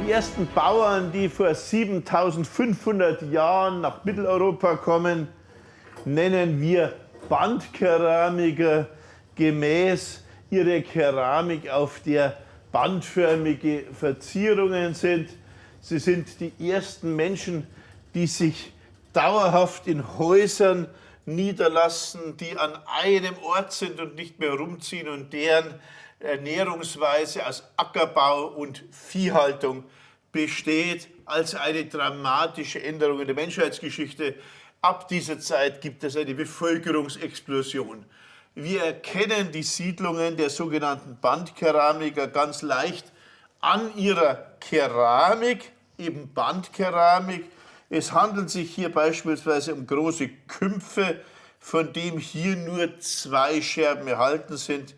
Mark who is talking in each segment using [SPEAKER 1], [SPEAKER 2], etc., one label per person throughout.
[SPEAKER 1] Die ersten Bauern, die vor 7500 Jahren nach Mitteleuropa kommen, nennen wir Bandkeramiker, gemäß ihrer Keramik, auf der bandförmige Verzierungen sind. Sie sind die ersten Menschen, die sich dauerhaft in Häusern niederlassen, die an einem Ort sind und nicht mehr rumziehen und deren Ernährungsweise aus Ackerbau und Viehhaltung besteht, als eine dramatische Änderung in der Menschheitsgeschichte. Ab dieser Zeit gibt es eine Bevölkerungsexplosion. Wir erkennen die Siedlungen der sogenannten Bandkeramiker ganz leicht an ihrer Keramik, eben Bandkeramik. Es handelt sich hier beispielsweise um große Kümpfe, von dem hier nur 2 Scherben erhalten sind.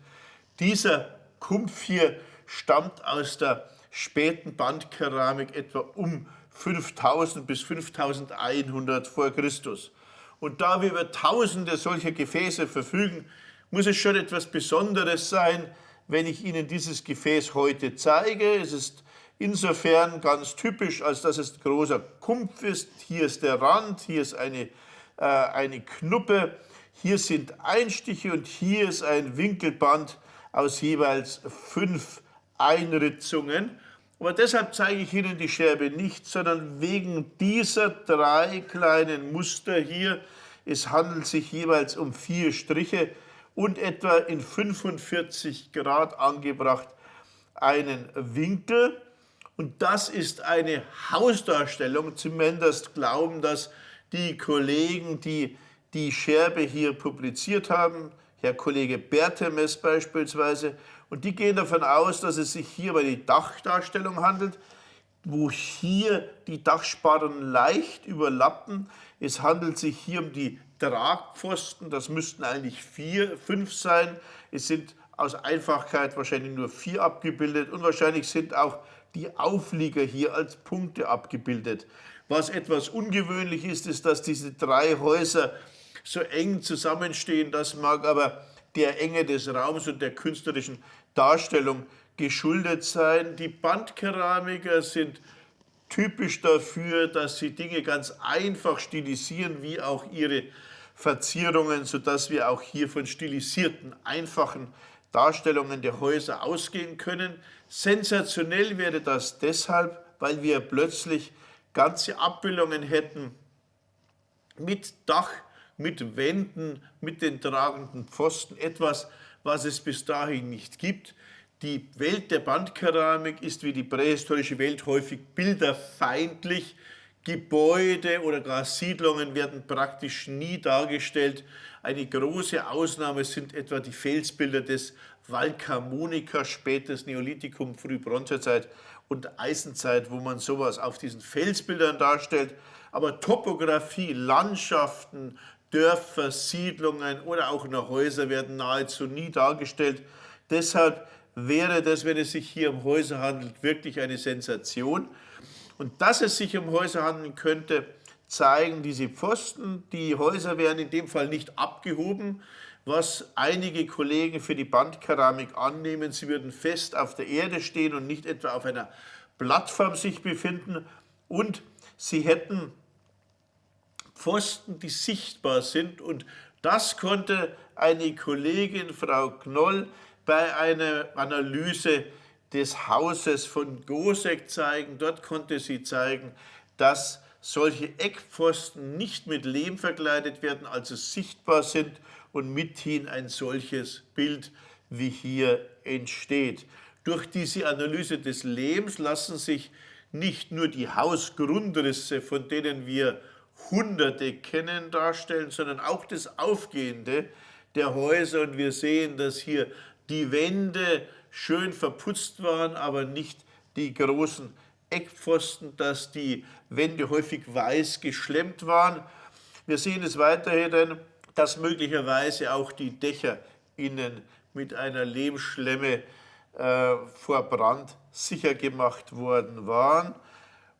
[SPEAKER 1] Dieser Kumpf hier stammt aus der späten Bandkeramik etwa um 5000 bis 5100 vor Christus. Und da wir über tausende solcher Gefäße verfügen, muss es schon etwas Besonderes sein, wenn ich Ihnen dieses Gefäß heute zeige. Es ist insofern ganz typisch, als dass es ein großer Kumpf ist. Hier ist der Rand, hier ist eine Knuppe, hier sind Einstiche und hier ist ein Winkelband aus jeweils 5 Einritzungen. Aber deshalb zeige ich Ihnen die Scherbe nicht, sondern wegen dieser 3 kleinen Muster hier. Es handelt sich jeweils um 4 Striche und etwa in 45 Grad angebracht einen Winkel. Und das ist eine Hausdarstellung, zumindest glauben das die Kollegen, die die Scherbe hier publiziert haben, Herr Kollege Bertemes beispielsweise, und die gehen davon aus, dass es sich hier um eine Dachdarstellung handelt, wo hier die Dachsparren leicht überlappen. Es handelt sich hier um die Tragpfosten, das müssten eigentlich 5 sein. Es sind aus Einfachkeit wahrscheinlich nur 4 abgebildet und wahrscheinlich sind auch die Auflieger hier als Punkte abgebildet. Was etwas ungewöhnlich ist, ist, dass diese 3 Häuser so eng zusammenstehen. Das mag aber der Enge des Raums und der künstlerischen Darstellung geschuldet sein. Die Bandkeramiker sind typisch dafür, dass sie Dinge ganz einfach stilisieren, wie auch ihre Verzierungen, sodass wir auch hier von stilisierten, einfachen Darstellungen der Häuser ausgehen können. Sensationell wäre das deshalb, weil wir plötzlich ganze Abbildungen hätten mit Dach, mit Wänden, mit den tragenden Pfosten, etwas, was es bis dahin nicht gibt. Die Welt der Bandkeramik ist wie die prähistorische Welt häufig bilderfeindlich. Gebäude oder gar Siedlungen werden praktisch nie dargestellt. Eine große Ausnahme sind etwa die Felsbilder des Val Camonica, spätes Neolithikum, Frühbronzezeit und Eisenzeit, wo man sowas auf diesen Felsbildern darstellt. Aber Topographie, Landschaften, Dörfer, Siedlungen oder auch noch Häuser werden nahezu nie dargestellt. Deshalb wäre das, wenn es sich hier um Häuser handelt, wirklich eine Sensation. Und dass es sich um Häuser handeln könnte, zeigen diese Pfosten. Die Häuser werden in dem Fall nicht abgehoben, was einige Kollegen für die Bandkeramik annehmen. Sie würden fest auf der Erde stehen und nicht etwa auf einer Plattform sich befinden. Und sie hätten Pfosten, die sichtbar sind. Und das konnte eine Kollegin, Frau Knoll, bei einer Analyse des Hauses von Goseck zeigen. Dort konnte sie zeigen, dass solche Eckpfosten nicht mit Lehm verkleidet werden, also sichtbar sind und mithin ein solches Bild wie hier entsteht. Durch diese Analyse des Lehms lassen sich nicht nur die Hausgrundrisse, von denen wir Hunderte kennen, darstellen, sondern auch das Aufgehende der Häuser. Und wir sehen, dass hier die Wände schön verputzt waren, aber nicht die großen Eckpfosten, dass die Wände häufig weiß geschlemmt waren. Wir sehen es weiterhin, dass möglicherweise auch die Dächer innen mit einer Lehmschlemme vor Brand sicher gemacht worden waren.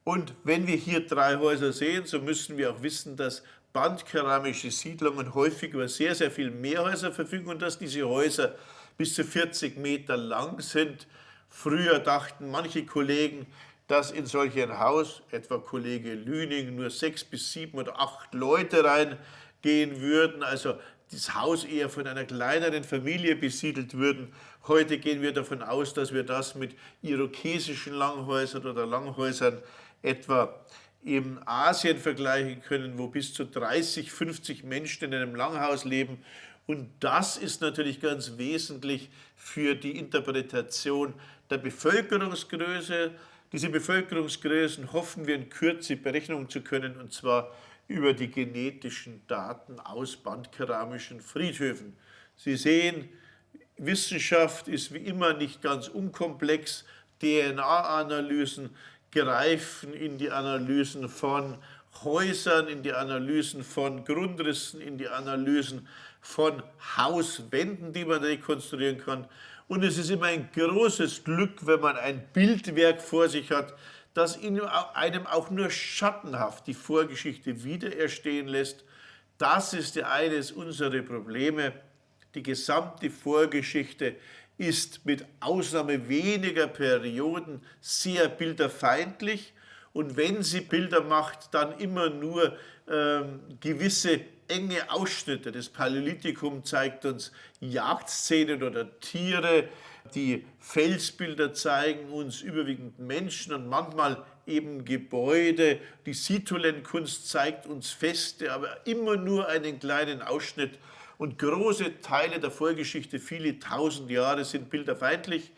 [SPEAKER 1] Und wenn wir hier 3 Häuser sehen, so müssen wir auch wissen, dass bandkeramische Siedlungen häufig über sehr, sehr viel Mehrhäuser verfügen und dass diese Häuser bis zu 40 Meter lang sind. Früher dachten manche Kollegen, dass in solch ein Haus, etwa Kollege Lüning, nur 6 bis 7 oder 8 Leute reingehen würden, also das Haus eher von einer kleineren Familie besiedelt würden. Heute gehen wir davon aus, dass wir das mit irokesischen Langhäusern oder Langhäusern etwa in Asien vergleichen können, wo bis zu 30, 50 Menschen in einem Langhaus leben. Und das ist natürlich ganz wesentlich für die Interpretation der Bevölkerungsgröße. Diese Bevölkerungsgrößen hoffen wir in Kürze berechnen zu können, und zwar über die genetischen Daten aus bandkeramischen Friedhöfen. Sie sehen, Wissenschaft ist wie immer nicht ganz unkomplex. DNA-Analysen greifen in die Analysen von Häusern, in die Analysen von Grundrissen, in die Analysen von Hauswänden, die man rekonstruieren kann. Und es ist immer ein großes Glück, wenn man ein Bildwerk vor sich hat, das einem auch nur schattenhaft die Vorgeschichte wiedererstehen lässt. Das ist ja eines unserer Probleme. Die gesamte Vorgeschichte ist mit Ausnahme weniger Perioden sehr bilderfeindlich. Und wenn sie Bilder macht, dann immer nur gewisse enge Ausschnitte. Das Paläolithikum zeigt uns Jagdszenen oder Tiere. Die Felsbilder zeigen uns überwiegend Menschen und manchmal eben Gebäude. Die Situlenkunst zeigt uns Feste, aber immer nur einen kleinen Ausschnitt. Und große Teile der Vorgeschichte, viele tausend Jahre, sind bilderfeindlich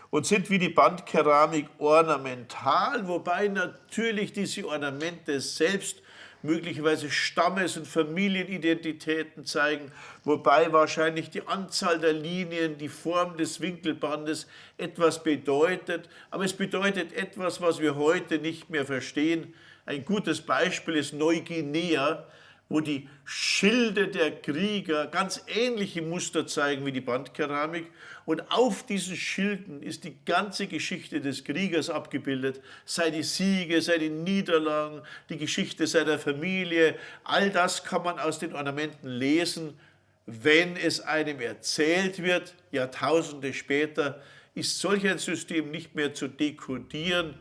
[SPEAKER 1] und sind wie die Bandkeramik ornamental, wobei natürlich diese Ornamente selbst möglicherweise Stammes- und Familienidentitäten zeigen, wobei wahrscheinlich die Anzahl der Linien, die Form des Winkelbandes etwas bedeutet. Aber es bedeutet etwas, was wir heute nicht mehr verstehen. Ein gutes Beispiel ist Neuguinea, wo die Schilde der Krieger ganz ähnliche Muster zeigen wie die Bandkeramik. Und auf diesen Schilden ist die ganze Geschichte des Kriegers abgebildet. Seine Siege, seine Niederlagen, die Geschichte seiner Familie. All das kann man aus den Ornamenten lesen. Wenn es einem erzählt wird, Jahrtausende später, ist solch ein System nicht mehr zu dekodieren.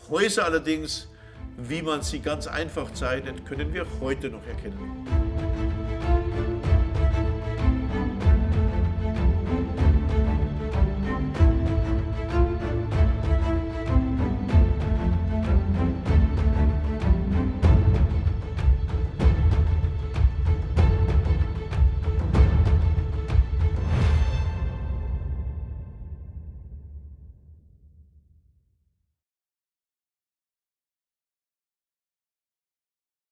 [SPEAKER 1] Häuser allerdings, wie man sie ganz einfach zeichnet, können wir heute noch erkennen.